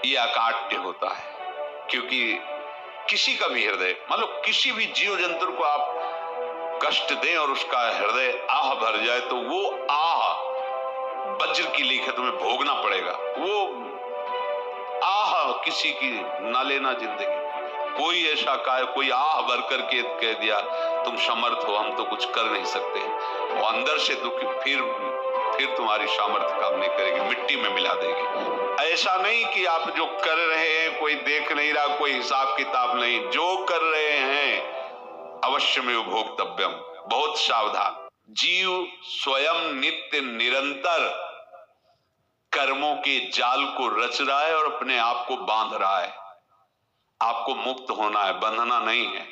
ये अकाट्य होता है। क्योंकि किसी का भी हृदय, मतलब किसी भी जीव जंतु को आप कष्ट दें और उसका हृदय आह भर जाए तो वो आह वज्र की लीक है, तुम्हें भोगना पड़ेगा। वो आह किसी की ना लेना जिंदगी। कोई ऐसा कोई आह भर करके कह दिया तुम समर्थ हो, हम तो कुछ कर नहीं सकते, वो अंदर से दुखी, फिर तुम्हारी सामर्थ्य काम नहीं करेगी, मिट्टी में मिला देगी। ऐसा नहीं कि आप जो कर रहे हैं कोई देख नहीं रहा, कोई हिसाब किताब नहीं, जो कर रहे हैं अवश्य में भोक्तव्यम। बहुत सावधान। जीव स्वयं नित्य निरंतर कर्मों के जाल को रच रहा है और अपने आप को बांध रहा है। आपको मुक्त होना है, बंधना नहीं है।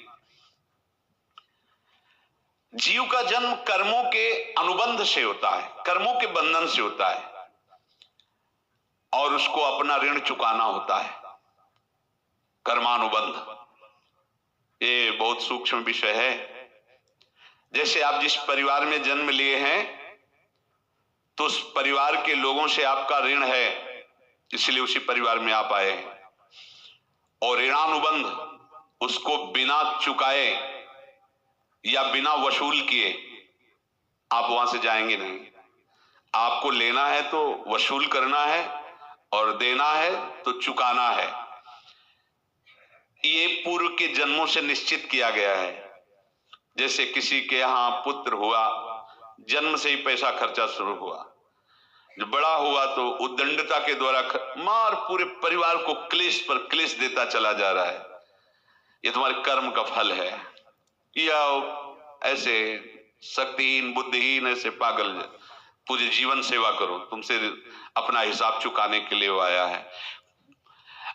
जीव का जन्म कर्मों के अनुबंध से होता है, कर्मों के बंधन से होता है, और उसको अपना ऋण चुकाना होता है। कर्मानुबंध ये बहुत सूक्ष्म विषय है। जैसे आप जिस परिवार में जन्म लिए हैं तो उस परिवार के लोगों से आपका ऋण है, इसलिए उसी परिवार में आप आए हैं। और ऋणानुबंध उसको बिना चुकाए या बिना वसूल किए आप वहां से जाएंगे नहीं। आपको लेना है तो वसूल करना है और देना है तो चुकाना है। ये पूर्व के जन्मों से निश्चित किया गया है। जैसे किसी के यहां पुत्र हुआ, जन्म से ही पैसा खर्चा शुरू हुआ, जो बड़ा हुआ तो उद्दंडता के द्वारा मार पूरे परिवार को क्लेश पर क्लेश देता चला जा रहा है। ये तुम्हारे कर्म का फल है। या ऐसे शक्तिहीन बुद्धिहीन ऐसे पागल पूरे जीवन सेवा करो, तुमसे अपना हिसाब चुकाने के लिए वो आया है।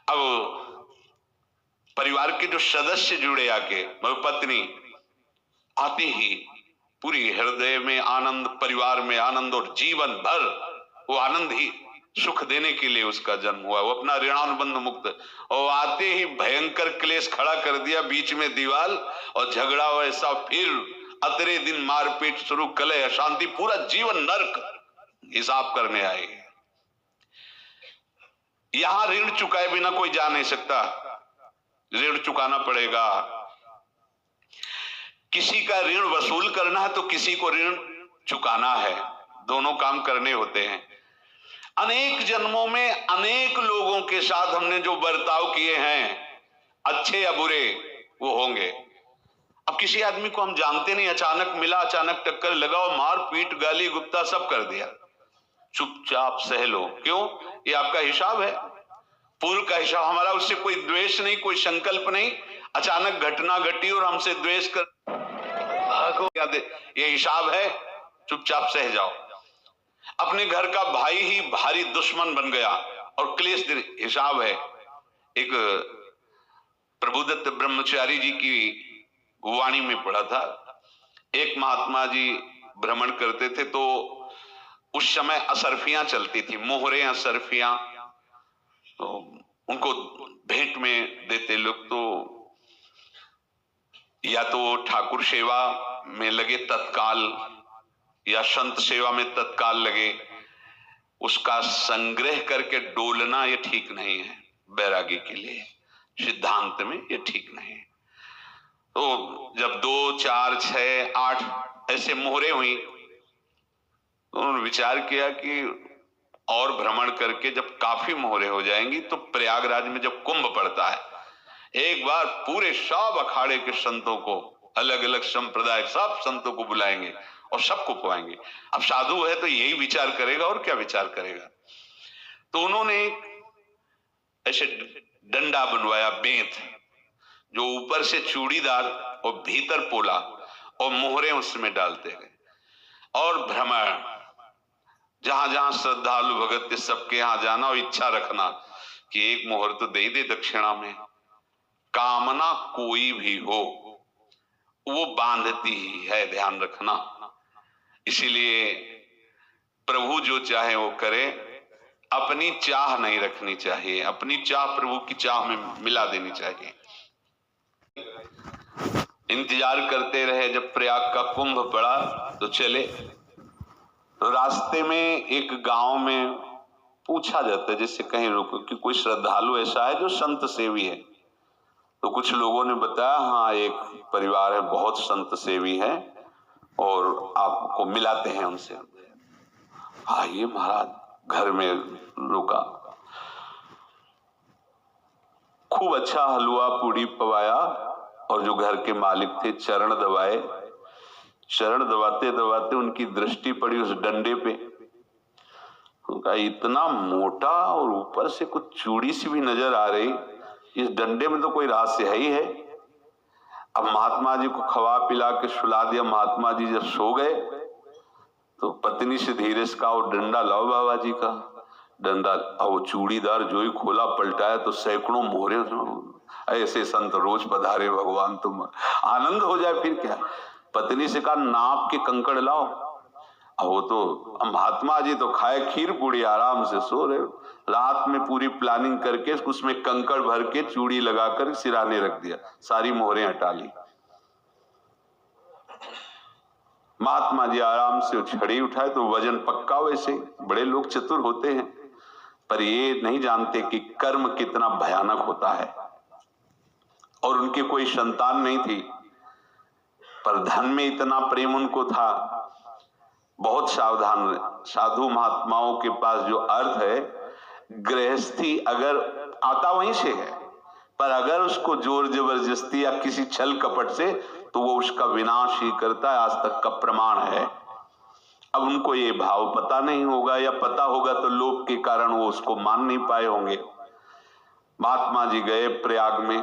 अब परिवार के जो सदस्य जुड़े आके, मतलब पत्नी आती ही पूरी हृदय में आनंद, परिवार में आनंद, और जीवन भर वो आनंद ही सुख देने के लिए उसका जन्म हुआ। वो अपना ऋणानुबंध मुक्त, और आते ही भयंकर क्लेश खड़ा कर दिया, बीच में दीवार और झगड़ा वैसा, फिर अतरे दिन मारपीट शुरू, कलह अशांति, पूरा जीवन नरक हिसाब करने आए। यहां ऋण चुकाए बिना कोई जा नहीं सकता, ऋण चुकाना पड़ेगा। किसी का ऋण वसूल करना है तो किसी को ऋण चुकाना है, दोनों काम करने होते हैं। अनेक जन्मों में अनेक लोगों के साथ हमने जो बर्ताव किए हैं, अच्छे या बुरे, वो होंगे। अब किसी आदमी को हम जानते नहीं, अचानक मिला, अचानक टक्कर लगा और मार पीट गाली गुप्ता सब कर दिया, चुपचाप सह लो। क्यों? ये आपका हिसाब है, पूर्व का हिसाब। हमारा उससे कोई द्वेष नहीं, कोई संकल्प नहीं, अचानक घटना घटी और हमसे द्वेष कर भागो, ये हिसाब है, चुपचाप सह जाओ। अपने घर का भाई ही भारी दुश्मन बन गया और क्लेश, हिसाब है। एक प्रभुदत्त ब्रह्मचारी जी की वाणी में पढ़ा था, एक महात्मा जी भ्रमण करते थे तो उस समय असरफियां चलती थी, मोहरे असरफियां, तो उनको भेंट में देते लोग। तो या तो ठाकुर सेवा में लगे तत्काल, या संत सेवा में तत्काल लगे, उसका संग्रह करके डोलना ये ठीक नहीं है। बैरागी के लिए सिद्धांत में ये ठीक नहीं है। तो जब 2, 4, 6, 8 ऐसे मोहरे हुई तो उन्होंने विचार किया कि और भ्रमण करके जब काफी मोहरे हो जाएंगी तो प्रयागराज में जब कुंभ पड़ता है, एक बार पूरे सब अखाड़े के संतों को, अलग अलग संप्रदाय सब संतों को बुलाएंगे और सबको पवाएंगे। अब साधु है तो यही विचार करेगा, और क्या विचार करेगा। तो उन्होंने ऐसे डंडा बनवाया, बेंत, जो ऊपर से चूड़ीदार और भीतर पोला, और मोहरे उसमें डालते गए। और भ्रमण, जहां जहां श्रद्धालु भगत थे सबके यहां जाना और इच्छा रखना कि एक मोहर तो दे दे दक्षिणा में। कामना कोई भी हो वो बांधती ही है, ध्यान रखना। इसीलिए प्रभु जो चाहे वो करे, अपनी चाह नहीं रखनी चाहिए, अपनी चाह प्रभु की चाह में मिला देनी चाहिए। इंतजार करते रहे, जब प्रयाग का कुंभ पड़ा तो चले। तो रास्ते में एक गांव में पूछा जाता है जैसे कहीं रुको कि कोई श्रद्धालु ऐसा है जो संत सेवी है, तो कुछ लोगों ने बताया हाँ एक परिवार है बहुत संत सेवी है और आपको मिलाते हैं उनसे। आइए महाराज घर में रुका, खूब अच्छा हलवा पूड़ी पवाया और जो घर के मालिक थे चरण दबाए। चरण दबाते दबाते उनकी दृष्टि पड़ी उस डंडे पे, उनका इतना मोटा और ऊपर से कुछ चूड़ी सी भी नजर आ रही, इस डंडे में तो कोई रहस्य है ही है। अब महात्मा जी को खवा पिला के सुला दिया। महात्मा जी जब सो गए तो पत्नी से धीरे से कहा वो डंडा लाओ बाबा जी का डंडा। और वो चूड़ीदार जो ही खोला पलटाया तो सैकड़ों मोहरे। ऐसे संत रोज पधारे भगवान, तुम आनंद हो जाए फिर क्या। पत्नी से कहा नाप के कंकड़ लाओ। अब वो तो महात्मा जी तो खाए खीर पूड़ी आराम से सो रहे। रात में पूरी प्लानिंग करके उसमें कंकड़ भर के चूड़ी लगाकर सिराने रख दिया, सारी मोहरें हटा ली। महात्मा जी आराम से छड़ी उठाए तो वजन पक्का। वैसे बड़े लोग चतुर होते हैं पर ये नहीं जानते कि कर्म कितना भयानक होता है। और उनकी कोई संतान नहीं थी पर धन में इतना प्रेम उनको था। बहुत सावधान साधु महात्माओं के पास जो अर्थ है, गृहस्थी अगर आता वहीं से है पर अगर उसको जोर जबरदस्ती या किसी छल कपट से तो वो उसका विनाश ही करता है। आज तक का प्रमाण है। अब उनको ये भाव पता नहीं होगा या पता होगा तो लोभ के कारण वो उसको मान नहीं पाए होंगे। महात्मा जी गए प्रयाग में,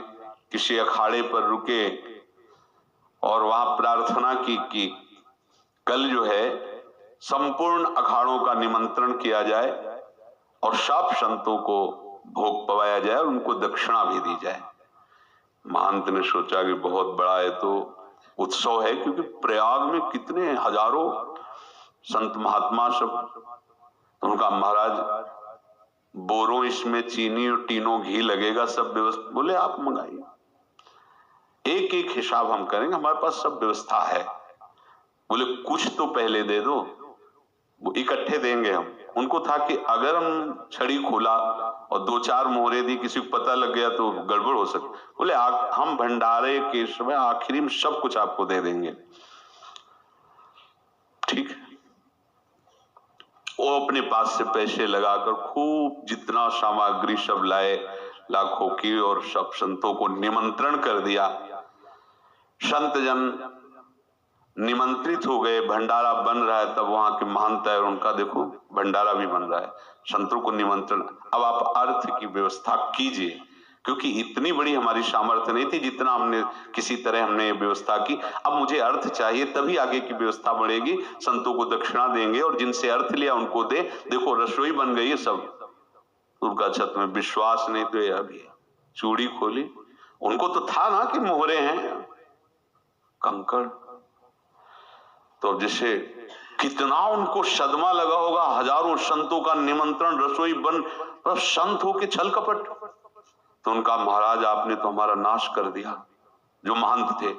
किसी अखाड़े पर रुके और वहां प्रार्थना की कि कल जो है संपूर्ण अखाड़ों का निमंत्रण किया जाए और सब संतों को भोग पवाया जाए और उनको दक्षिणा भी दी जाए। महंत ने सोचा कि बहुत बड़ा है तो उत्सव है, क्योंकि प्रयाग में कितने हजारों संत महात्मा सब। उनका महाराज बोरों इसमें चीनी और टीनों घी लगेगा, सब व्यवस्था। बोले आप मंगाइए, एक एक हिसाब हम करेंगे, हमारे पास सब व्यवस्था है। बोले कुछ तो पहले दे दो, वो इकट्ठे देंगे हम। उनको था कि अगर हम छड़ी खोला और दो चार मोहरे दी, किसी को पता लग गया तो गड़बड़ हो सकती। बोले हम भंडारे के समय आखिरी में सब कुछ आपको दे देंगे। ठीक है। वो अपने पास से पैसे लगाकर खूब जितना सामग्री सब लाए लाखों की और सब संतों को निमंत्रण कर दिया। संत जन निमंत्रित हो गए, भंडारा बन रहा है। तब वहां के महंत है और उनका देखो भंडारा भी बन रहा है, संतों को निमंत्रण। अब आप अर्थ की व्यवस्था कीजिए, क्योंकि इतनी बड़ी हमारी सामर्थ्य नहीं थी जितना हमने किसी तरह हमने व्यवस्था की। अब मुझे अर्थ चाहिए, तभी आगे की व्यवस्था बढ़ेगी। संतों को दक्षिणा देंगे और जिनसे अर्थ लिया उनको दे। देखो रसोई बन गई है सब। उनका छत में विश्वास नहीं तो अभी चूड़ी खोली, उनको तो था ना कि मोहरे हैं कंकड़। तो जैसे कितना उनको सदमा लगा होगा, हजारों संतों का निमंत्रण, रसोई बन, तो संत हो के छल कपट। तो उनका महाराज आपने तो हमारा नाश कर दिया, जो महंत थे।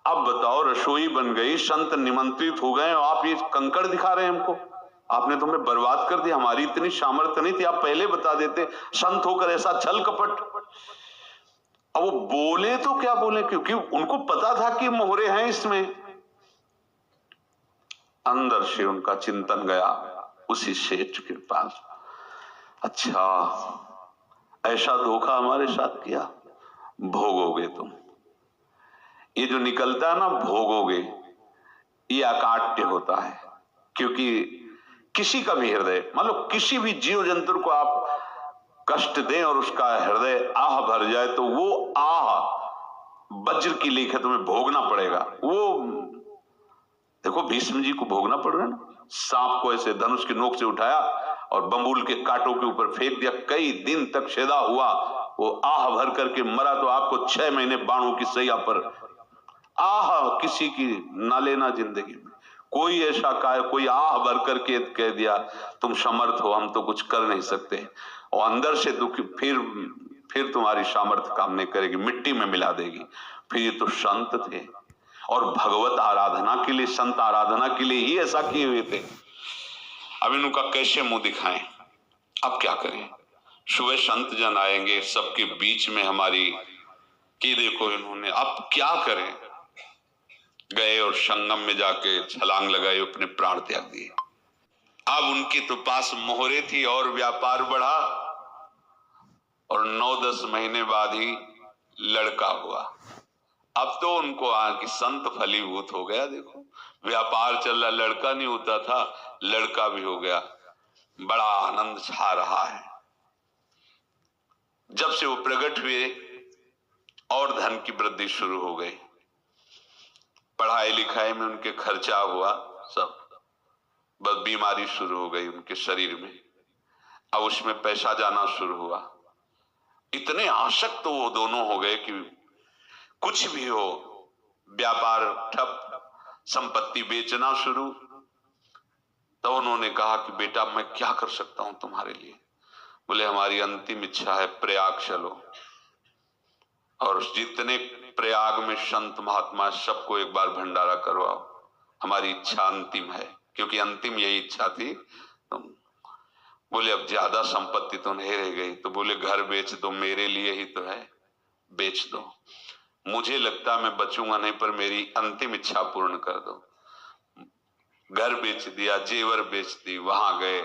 अब बताओ रसोई बन गई, संत निमंत्रित हो गए और आप ये कंकड़ दिखा रहे हैं हमको। आपने तो हमें बर्बाद कर दिया, हमारी इतनी सामर्थ्य नहीं थी, आप पहले बता देते। संत होकर ऐसा छल कपट। अब वो बोले तो क्या बोले, क्योंकि उनको पता था कि मोहरे हैं इसमें। अंदर से उनका चिंतन गया उसी सेठ के पास, अच्छा ऐसा धोखा हमारे साथ किया, भोगोगे तुम। ये जो निकलता है ना भोगोगे, ये अकाट्य होता है। क्योंकि किसी का भी हृदय, मान लो किसी भी जीव जंतु को आप कष्ट दें और उसका हृदय आह भर जाए तो वो आह वज्र की लेख तुम्हें भोगना पड़ेगा। वो देखो भीष्म जी को भोगना पड़ रहा है ना। सांप को ऐसे धनुष की नोक से उठाया और बंबूल के कांटों के ऊपर फेंक दिया, कई दिन तक छेदा हुआ, वो आह भर करके मरा। तो आपको 6 महीने बाणों की सैया पर आह किसी की ना लेना जिंदगी में। कोई ऐसा कोई आह भर करके कह दिया तुम समर्थ हो, हम तो कुछ कर नहीं सकते, और अंदर से दुखी, फिर तुम्हारी सामर्थ्य काम नहीं करेगी, मिट्टी में मिला देगी। फिर ये तो संत थे और भगवत आराधना के लिए, संत आराधना के लिए ही ऐसा किए हुए थे। अब इनका कैसे मुंह दिखाएं। अब क्या करें? सुबह संत जन आएंगे, सबके बीच में हमारी कि देखो इन्होंने, अब क्या करें? गए और संगम में जाके छलांग लगाई, अपने प्राण त्याग दिए। अब उनके तो पास मोहरे थी और व्यापार बढ़ा, और 9-10 महीने बाद ही लड़का हुआ। अब तो उनको कि संत फलीभूत हो गया, देखो व्यापार चल रहा, लड़का नहीं होता था, लड़का भी हो गया, बड़ा आनंद छा रहा है। जब से वो प्रकट हुए और धन की वृद्धि शुरू हो गई, पढ़ाई लिखाई में उनके खर्चा हुआ, सब बस बीमारी शुरू हो गई उनके शरीर में। अब उसमें पैसा जाना शुरू हुआ। इतने आसक्त तो वो दोनों हो गए कि कुछ भी हो, व्यापार ठप, संपत्ति बेचना शुरू। तो उन्होंने कहा कि बेटा मैं क्या कर सकता हूं तुम्हारे लिए? बोले हमारी अंतिम इच्छा है, प्रयाग चलो और जितने प्रयाग में संत महात्मा सबको एक बार भंडारा करवाओ, हमारी इच्छा अंतिम है, क्योंकि अंतिम यही इच्छा थी। तो बोले अब ज्यादा संपत्ति तो नहीं रह गई, तो बोले घर बेच दो, मेरे लिए ही तो है, बेच दो। मुझे लगता मैं बचूंगा नहीं, पर मेरी अंतिम इच्छा पूर्ण कर दो। घर बेच दिया, जेवर बेच दी। वहां गए,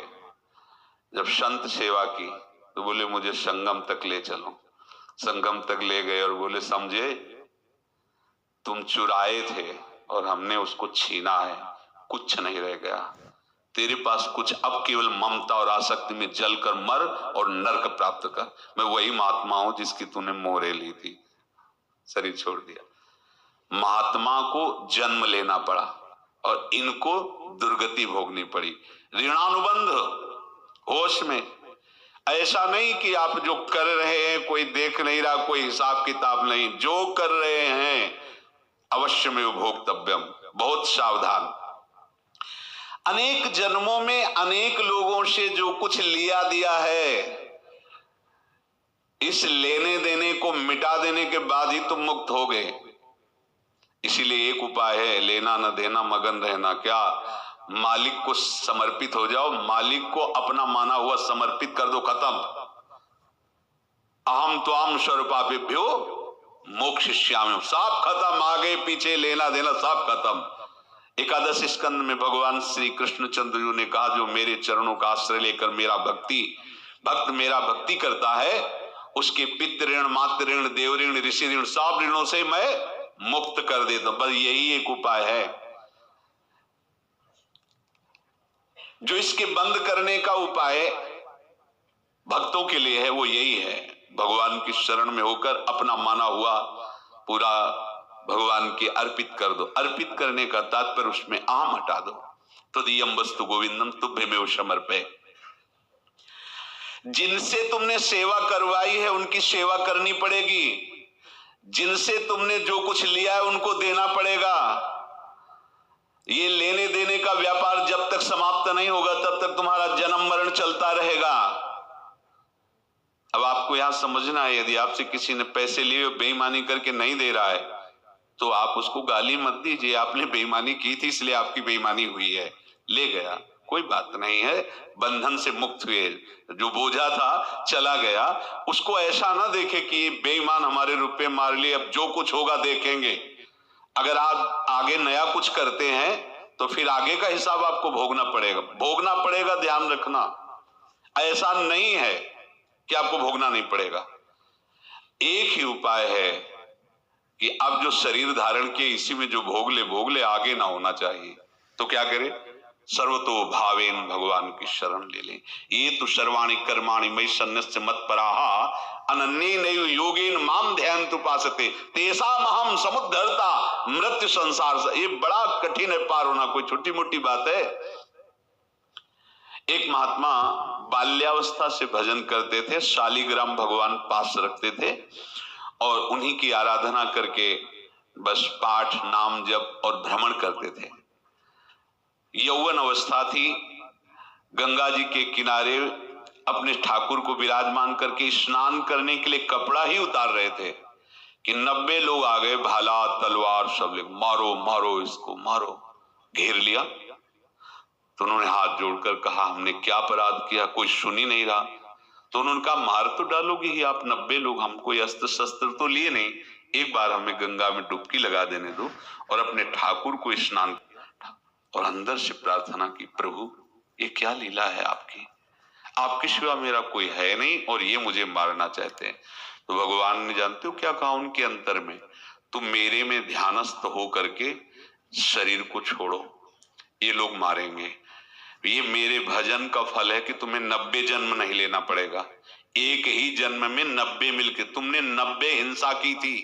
जब संत सेवा की तो बोले मुझे संगम तक ले चलो। संगम तक ले गए और बोले समझे तुम चुराए थे और हमने उसको छीना है, कुछ नहीं रह गया तेरे पास कुछ, अब केवल ममता और आसक्ति में जलकर मर और नरक प्राप्त कर। मैं वही महात्मा हूं जिसकी तूने मोहरे ली थी, शरीर छोड़ दिया। महात्मा को जन्म लेना पड़ा और इनको दुर्गति भोगनी पड़ी। ऋणानुबंध होश में, ऐसा नहीं कि आप जो कर रहे हैं कोई देख नहीं रहा, कोई हिसाब किताब नहीं, जो कर रहे हैं अवश्य में भोक्तव्यम, बहुत सावधान। अनेक जन्मों में अनेक लोगों से जो कुछ लिया दिया है, इस लेने देने को मिटा देने के बाद ही तुम मुक्त हो गए। इसीलिए एक उपाय है, लेना न देना मगन रहना। क्या? मालिक को समर्पित हो जाओ, मालिक को अपना माना हुआ समर्पित कर दो, खत्म। अहम त्वाम स्वरूपापेभ्यो मोक्षयिष्यामि, सब खत्म, आगे पीछे लेना देना सब खत्म। एकादश स्कंद में भगवान श्री कृष्णचंद्र जी ने कहा जो मेरे चरणों का आश्रय लेकर मेरा भक्त मेरा भक्ति करता है, उसके पितृ ऋण, मातृ ऋण, देव ऋण, ऋषि ऋण, सब ऋणों से मैं मुक्त कर देता हूं। बस यही एक उपाय है जो इसके बंद करने का उपाय भक्तों के लिए है, वो यही है, भगवान की शरण में होकर अपना माना हुआ पूरा भगवान के अर्पित कर दो। अर्पित करने का तात्पर्य उसमें आम हटा दो। तो दियम वस्तु गोविंदम तुभ्यमेव समर्पये। जिनसे तुमने सेवा करवाई है उनकी सेवा करनी पड़ेगी, जिनसे तुमने जो कुछ लिया है उनको देना पड़ेगा। ये लेने देने का व्यापार जब तक समाप्त नहीं होगा तब तक तुम्हारा जन्म मरण चलता रहेगा। अब आपको यहां समझना है, यदि आपसे किसी ने पैसे लिए बेईमानी करके नहीं दे रहा है तो आप उसको गाली मत दीजिए, आपने बेईमानी की थी इसलिए आपकी बेईमानी हुई है, ले गया, कोई बात नहीं है, बंधन से मुक्त हुए, जो बोझा था चला गया। उसको ऐसा ना देखे कि बेईमान हमारे रुपए मार लिए, अब जो कुछ होगा देखेंगे। अगर आप आगे नया कुछ करते हैं तो फिर आगे का हिसाब आपको भोगना पड़ेगा, ध्यान रखना। ऐसा नहीं है कि आपको भोगना नहीं पड़ेगा। एक ही उपाय है कि अब जो शरीर धारण किए इसी में जो भोग ले, आगे ना होना चाहिए। तो क्या करें? सर्वतो भावेन भगवान की शरण ले लें। ये तो सर्वाणि कर्माणि मयि सन्न्यस्य मत्पराः अनन्येनैव योगेन माम ध्यायन्तु उपासते तेषामहं समुद्धर्ता मृत्यु संसार से। ये बड़ा कठिन है पार होना, कोई छोटी मोटी बात है। एक महात्मा बाल्यावस्था से भजन करते थे, शालिग्राम भगवान पास रखते थे और उन्हीं की आराधना करके बस पाठ, नाम, जप और भ्रमण करते थे। यौवन अवस्था थी, गंगा जी के किनारे अपने ठाकुर को विराजमान करके स्नान करने के लिए कपड़ा ही उतार रहे थे कि 90 लोग आ गए, भाला तलवार सब ले, मारो मारो इसको मारो, घेर लिया। तो उन्होंने हाथ जोड़कर कहा, हमने क्या अपराध किया, कोई सुन ही नहीं रहा। तो उन्होंने कहा, मार तो डालोगे ही आप 90 लोग, हम कोई अस्त्र शस्त्र तो लिए नहीं, एक बार हमें गंगा में डुबकी लगा देने दो और अपने ठाकुर को स्नान। और अंदर से प्रार्थना की, प्रभु ये क्या लीला है आपकी, आपके सिवा मेरा कोई है नहीं और ये मुझे मारना चाहते हैं। तो भगवान ने जानते हो क्या कहा उनके अंतर में, तुम मेरे में ध्यानस्थ हो करके शरीर को छोड़ो, ये लोग मारेंगे। ये मेरे भजन का फल है कि तुम्हें 90 जन्म नहीं लेना पड़ेगा, एक ही जन्म में 90 मिलके, तुमने 90 हिंसा की थी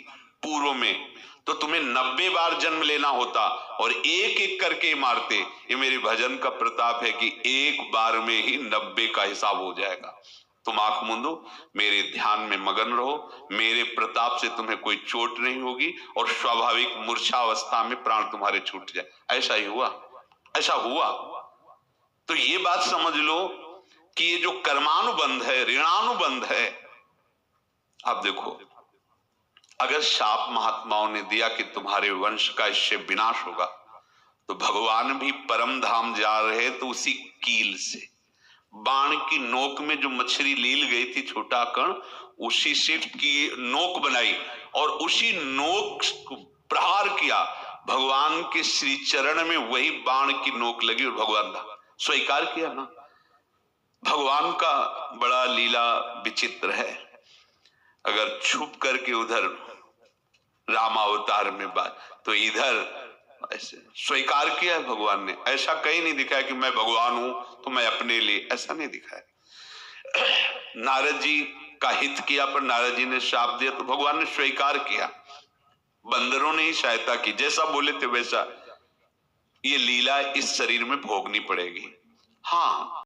पूर्व में, तो तुम्हें 90 बार जन्म लेना होता और एक एक करके मारते। ये मेरे भजन का प्रताप है कि एक बार में ही 90 का हिसाब हो जाएगा। तुम आंख मूंदो, मेरे ध्यान में मगन रहो, मेरे प्रताप से तुम्हें कोई चोट नहीं होगी और स्वाभाविक मूर्छा अवस्था में प्राण तुम्हारे छूट जाए। ऐसा ही हुआ, ऐसा हुआ। तो ये बात समझ लो कि ये जो कर्मानुबंध है, ऋणानुबंध है। अब देखो, अगर शाप महात्माओं ने दिया कि तुम्हारे वंश का इससे विनाश होगा, तो भगवान भी परम धाम जा रहे तो उसी कील से, बाण की नोक में जो मछली लील गई थी, छोटा कण, उसी से की नोक बनाई और उसी नोक को प्रहार किया, भगवान के श्री चरण में वही बाण की नोक लगी और भगवान स्वीकार किया ना। भगवान का बड़ा लीला विचित्र है। अगर छुप करके उधर रामावतार में बात, तो इधर ऐसे स्वीकार किया है भगवान ने। ऐसा कहीं नहीं दिखाया कि मैं भगवान हूं तो मैं अपने लिए, ऐसा नहीं दिखाया। नारद जी का हित किया पर नारद जी ने शाप दिया तो भगवान ने स्वीकार किया। बंदरों ने ही सहायता की, जैसा बोले थे वैसा। ये लीला इस शरीर में भोगनी पड़ेगी। हाँ,